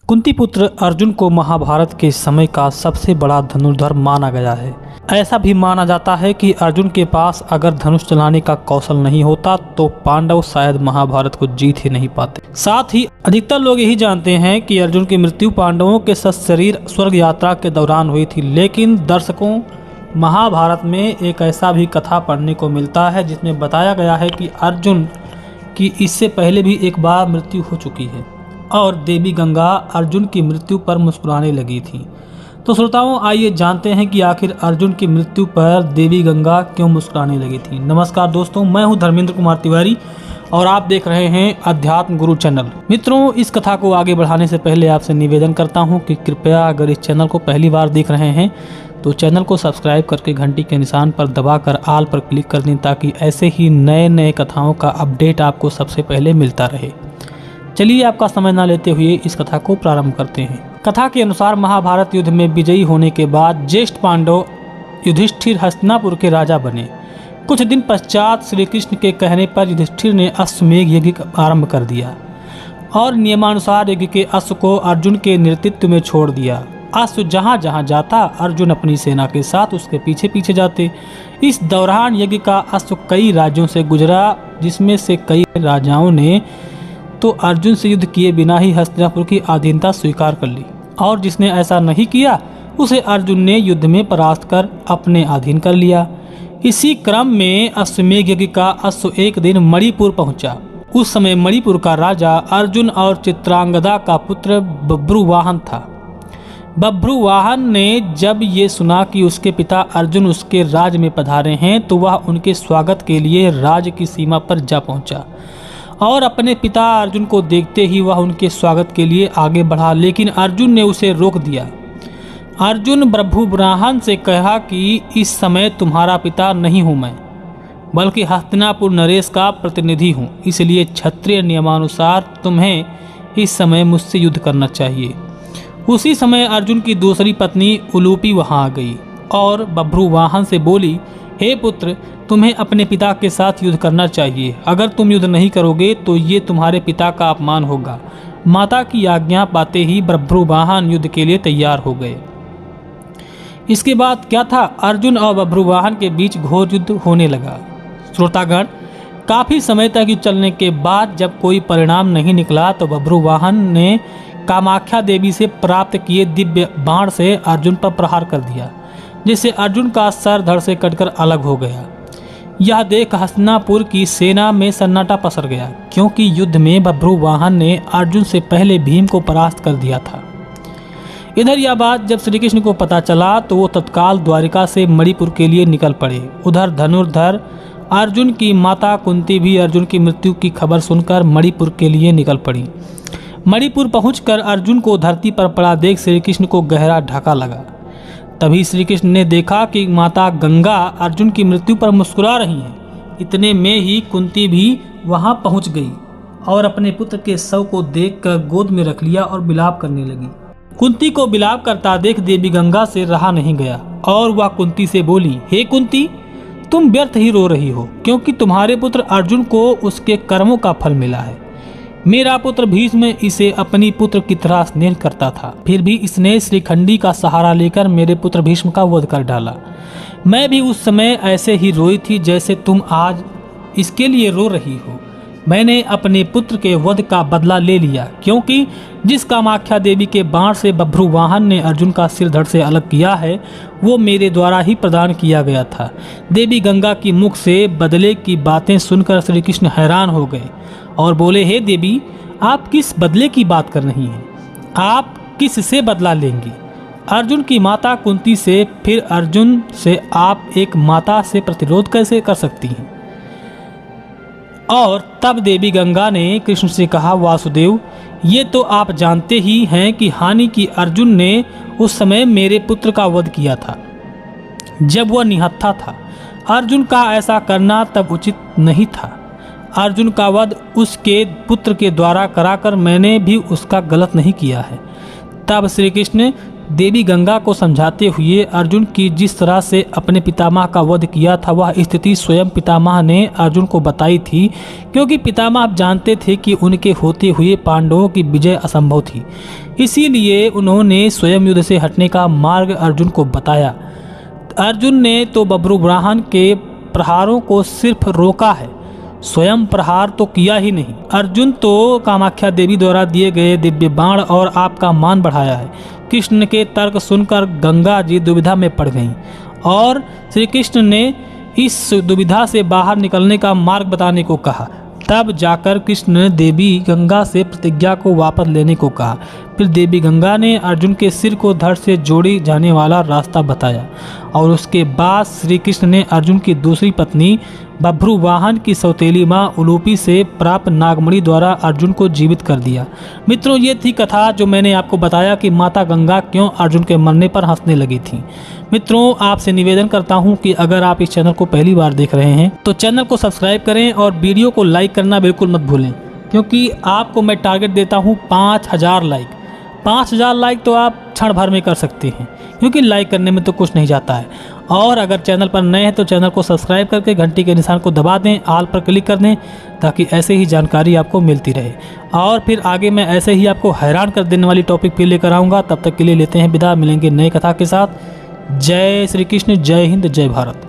कुंती पुत्र अर्जुन को महाभारत के समय का सबसे बड़ा धनुर्धर माना गया है। ऐसा भी माना जाता है कि अर्जुन के पास अगर धनुष चलाने का कौशल नहीं होता तो पांडव शायद महाभारत को जीत ही नहीं पाते। साथ ही अधिकतर लोग यही जानते हैं कि अर्जुन की मृत्यु पांडवों के सशरीर स्वर्ग यात्रा के दौरान हुई थी, लेकिन दर्शकों, महाभारत में एक ऐसा भी कथा पढ़ने को मिलता है जिसमें बताया गया है कि अर्जुन की इससे पहले भी एक बार मृत्यु हो चुकी है और देवी गंगा अर्जुन की मृत्यु पर मुस्कुराने लगी थी। तो श्रोताओं, आइए जानते हैं कि आखिर अर्जुन की मृत्यु पर देवी गंगा क्यों मुस्कुराने लगी थी। नमस्कार दोस्तों, मैं हूं धर्मेंद्र कुमार तिवारी और आप देख रहे हैं अध्यात्म गुरु चैनल। मित्रों, इस कथा को आगे बढ़ाने से पहले आपसे निवेदन करता हूं कि कृपया अगर इस चैनल को पहली बार देख रहे हैं तो चैनल को सब्सक्राइब करके घंटी के निशान पर दबाकर ऑल पर क्लिक कर दें ताकि ऐसे ही नए कथाओं का अपडेट आपको सबसे पहले मिलता रहे। चलिए आपका समय न लेते हुए इस कथा को प्रारंभ करते हैं। कथा के अनुसार महाभारत युद्ध में विजयी होने के बाद ज्येष्ठ पांडव युधिष्ठिर हस्तिनापुर के राजा बने। कुछ दिन पश्चात श्री कृष्ण के कहने पर युधिष्ठिर ने अश्वमेघ यज्ञ आरंभ कर दिया और नियमानुसार यज्ञ के अश्व को अर्जुन के नेतृत्व में छोड़ दिया। अश्व जहाँ जहाँ जाता अर्जुन अपनी सेना के साथ उसके पीछे पीछे जाते। इस दौरान यज्ञ का अश्व कई राज्यों से गुजरा, जिसमें से कई राजाओं ने तो अर्जुन से युद्ध किए बिना ही हस्तिनापुर की अधीनता स्वीकार कर ली और जिसने ऐसा नहीं किया उसे अर्जुन ने युद्ध में परास्त कर अपने अधीन कर लिया। इसी क्रम में अश्वमेघ यज्ञ का अश्व एक दिन मणिपुर पहुंचा। उस समय मणिपुर का राजा अर्जुन और चित्रांगदा का पुत्र बभ्रुवाहन था। बभ्रुवाहन ने जब ये सुना कि उसके पिता अर्जुन उसके राज में पधारे हैं तो वह उनके स्वागत के लिए राज्य की सीमा पर जा पहुंचा और अपने पिता अर्जुन को देखते ही वह उनके स्वागत के लिए आगे बढ़ा, लेकिन अर्जुन ने उसे रोक दिया। अर्जुन बभ्रुवाहन से कहा कि इस समय तुम्हारा पिता नहीं हूँ मैं, बल्कि हस्तिनापुर नरेश का प्रतिनिधि हूँ, इसलिए क्षत्रिय नियमानुसार तुम्हें इस समय मुझसे युद्ध करना चाहिए। उसी समय अर्जुन की दूसरी पत्नी उलूपी वहाँ आ गई और बभ्रुवाहन से बोली, हे पुत्र, तुम्हें अपने पिता के साथ युद्ध करना चाहिए। अगर तुम युद्ध नहीं करोगे तो ये तुम्हारे पिता का अपमान होगा। माता की आज्ञा पाते ही बभ्रुवाहन युद्ध के लिए तैयार हो गए। इसके बाद क्या था, अर्जुन और बभ्रुवाहन के बीच घोर युद्ध होने लगा। श्रोतागण, काफी समय तक युद्ध चलने के बाद जब कोई परिणाम नहीं निकला तो बभ्रुवाहन ने कामाख्या देवी से प्राप्त किए दिव्य बाण से अर्जुन पर प्रहार कर दिया, जिससे अर्जुन का सर धड़ से कटकर अलग हो गया। यह देख हस्तिनापुर की सेना में सन्नाटा पसर गया, क्योंकि युद्ध में बभ्रुवाहन ने अर्जुन से पहले भीम को परास्त कर दिया था। इधर यह बात जब श्री कृष्ण को पता चला तो वो तत्काल द्वारिका से मणिपुर के लिए निकल पड़े। उधर धनुर्धर अर्जुन की माता कुंती भी अर्जुन की मृत्यु की खबर सुनकर मणिपुर के लिए निकल पड़ी। मणिपुर पहुंचकर अर्जुन को धरती पर पड़ा देख श्री कृष्ण को गहरा धक्का लगा। तभी श्री कृष्ण ने देखा कि माता गंगा अर्जुन की मृत्यु पर मुस्कुरा रही हैं। इतने में ही कुंती भी वहां पहुंच गई और अपने पुत्र के शव को देखकर गोद में रख लिया और विलाप करने लगी। कुंती को विलाप करता देख देवी गंगा से रहा नहीं गया और वह कुंती से बोली, हे कुंती, तुम व्यर्थ ही रो रही हो, क्योंकि तुम्हारे पुत्र अर्जुन को उसके कर्मों का फल मिला है। मेरा पुत्र भीष्म इसे अपनी पुत्र की तरह स्नेह करता था, फिर भी इसने श्रीखंडी का सहारा लेकर मेरे पुत्र भीष्म का वध कर डाला। मैं भी उस समय ऐसे ही रोई थी जैसे तुम आज इसके लिए रो रही हो। मैंने अपने पुत्र के वध का बदला ले लिया, क्योंकि जिस कामाख्या देवी के बाण से बभ्रुवाहन ने अर्जुन का सिर धड़ से अलग किया है वो मेरे द्वारा ही प्रदान किया गया था। देवी गंगा की मुख से बदले की बातें सुनकर श्री कृष्ण हैरान हो गए और बोले, हे देवी, आप किस बदले की बात कर रही हैं? आप किससे बदला लेंगी? अर्जुन की माता कुंती से, फिर अर्जुन से आप एक माता से प्रतिरोध कैसे कर सकती हैं? और तब देवी गंगा ने कृष्ण से कहा, वासुदेव, ये तो आप जानते ही हैं कि हानि की अर्जुन ने उस समय मेरे पुत्र का वध किया था जब वह निहत्था था। अर्जुन का ऐसा करना तब उचित नहीं था। अर्जुन का वध उसके पुत्र के द्वारा कराकर मैंने भी उसका गलत नहीं किया है। तब श्री कृष्ण देवी गंगा को समझाते हुए अर्जुन की जिस तरह से अपने पितामह का वध किया था वह स्थिति स्वयं पितामह ने अर्जुन को बताई थी, क्योंकि पितामह जानते थे कि उनके होते हुए पांडवों की विजय असंभव थी। इसीलिए उन्होंने स्वयं युद्ध से हटने का मार्ग अर्जुन को बताया। अर्जुन ने तो बब्रुवाहन के प्रहारों को सिर्फ रोका है, स्वयं प्रहार तो किया ही नहीं। अर्जुन तो कामाख्या देवी द्वारा दिए गए दिव्य बाण और आपका मान बढ़ाया है। कृष्ण के तर्क सुनकर गंगा जी दुविधा में पड़ गईं और श्री कृष्ण ने इस दुविधा से बाहर निकलने का मार्ग बताने को कहा। तब जाकर कृष्ण ने देवी गंगा से प्रतिज्ञा को वापस लेने को कहा। फिर देवी गंगा ने अर्जुन के सिर को धड़ से जोड़ी जाने वाला रास्ता बताया और उसके बाद श्री कृष्ण ने अर्जुन की दूसरी पत्नी बभ्रुवाहन की सौतेली माँ उलूपी से प्राप्त नागमणि द्वारा अर्जुन को जीवित कर दिया। मित्रों, ये थी कथा जो मैंने आपको बताया कि माता गंगा क्यों अर्जुन के मरने पर हंसने लगी थी। मित्रों, आपसे निवेदन करता हूँ कि अगर आप इस चैनल को पहली बार देख रहे हैं तो चैनल को सब्सक्राइब करें और वीडियो को लाइक करना बिल्कुल मत भूलें, क्योंकि आपको मैं टारगेट देता हूँ 5000 लाइक। 5000 लाइक तो आप क्षण भर में कर सकते हैं, क्योंकि लाइक करने में तो कुछ नहीं जाता है। और अगर चैनल पर नए हैं तो चैनल को सब्सक्राइब करके घंटी के निशान को दबा दें, ऑल पर क्लिक कर दें, ताकि ऐसे ही जानकारी आपको मिलती रहे। और फिर आगे मैं ऐसे ही आपको हैरान कर देने वाली टॉपिक फिर लेकर आऊँगा। तब तक के लिए लेते हैं विदा, मिलेंगे नई कथा के साथ। जय श्री कृष्ण, जय हिंद, जय भारत।